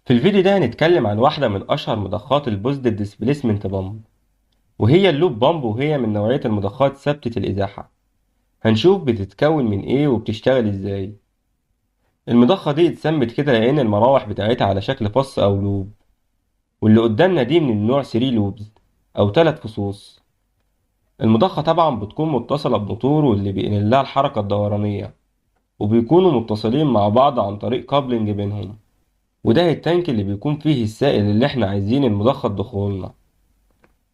في الفيديو ده هنتكلم عن واحدة من أشهر مضخات البوزيتيف ديسبيسمنت بامب، وهي اللوب بامب، وهي من نوعية المضخات ثابتة الإزاحة. هنشوف بتتكون من إيه وبتشتغل إزاي. المضخة دي اتسمت كده لأن المراوح بتاعتها على شكل فص أو لوب، واللي قدامنا دي من النوع 3 لوبز أو 3 فصوص. المضخة طبعا بتكون متصلة بموتور واللي بينقل لها الحركة الدورانية، وبيكونوا متصلين مع بعض عن طريق كابلنج بينهم. وده التانك اللي بيكون فيه السائل اللي احنا عايزين المضخة تدخلنا.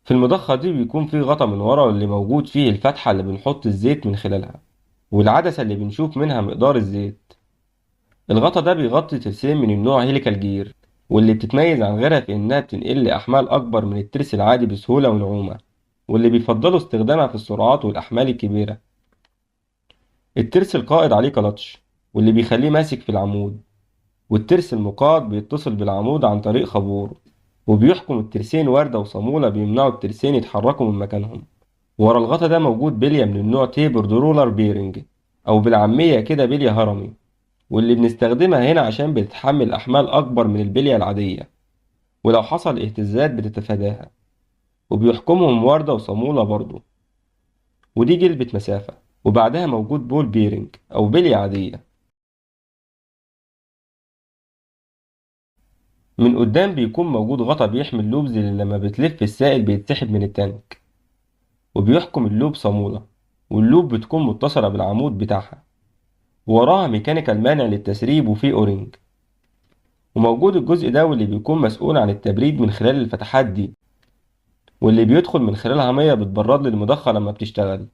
في المضخة دي بيكون فيه غطا من ورا اللي موجود فيه الفتحة اللي بنحط الزيت من خلالها، والعدسة اللي بنشوف منها مقدار الزيت. الغطا ده بيغطي ترسين من النوع هيليكال جير، واللي بتتميز عن غيرها في إنها بتنقل أحمال أكبر من الترس العادي بسهولة ونعومة، واللي بيفضلوا استخدامها في السرعات والأحمال الكبيرة. الترس القائد عليه كلاتش، واللي بيخليه ماسك في العمود، والترس المقاد بيتصل بالعمود عن طريق خابور، وبيحكم الترسين وردة وصامولة بيمنعوا الترسين يتحركوا من مكانهم. ورا الغطا ده موجود بلية من النوع تيبرد رولر بيرنج، أو بالعامية كده بلية هرمي، واللي بنستخدمها هنا عشان بتتحمل أحمال أكبر من البلية العادية، ولو حصل اهتزازات بتتفاداها. وبيحكمهم وردة وصامولة برضو. ودي جلبة مسافة. وبعدها موجود بول بيرنج أو بلية عادية. من قدام بيكون موجود غطا بيحمي اللوبز اللي لما بتلف السائل بيتسحب من التانك، وبيحكم اللوب صامولة، واللوب بتكون متصلة بالعمود بتاعها، ووراها ميكانيكال مانع للتسريب وفيه أورنج. وموجود الجزء ده واللي بيكون مسؤول عن التبريد من خلال الفتحات دي، واللي بيدخل من خلالها مية بتبرد للمضخة لما بتشتغل.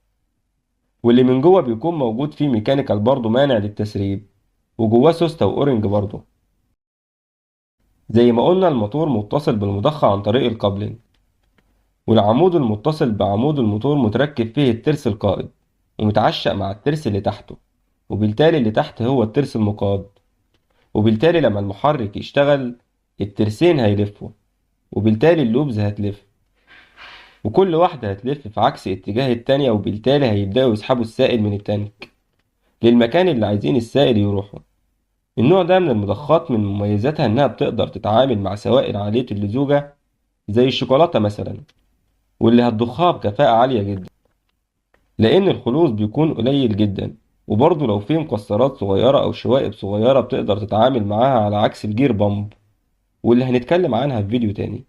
واللي من جوه بيكون موجود فيه ميكانيكال برضه مانع للتسريب، وجواه سوسته وأورنج برضه. زي ما قلنا الموتور متصل بالمضخة عن طريق الكابلين، والعمود المتصل بعمود الموتور متركب فيه الترس القائد، ومتعشق مع الترس اللي تحته، وبالتالي اللي تحت هو الترس المقاد. وبالتالي لما المحرك يشتغل الترسين هيلفوا، وبالتالي اللوبز هتلف، وكل واحدة هتلف في عكس اتجاه التانية، وبالتالي هيبدأوا يسحبوا السائل من التانك للمكان اللي عايزين السائل يروحه. النوع ده من المضخات من مميزاتها إنها بتقدر تتعامل مع سوائل عالية اللزوجة زي الشوكولاتة مثلا، واللي هتضخها بكفاءة عالية جدا لأن الخلوص بيكون قليل جدا. وبرضه لو في مكسرات صغيرة أو شوائب صغيرة بتقدر تتعامل معاها، على عكس الجير بامب، واللي هنتكلم عنها في فيديو تاني.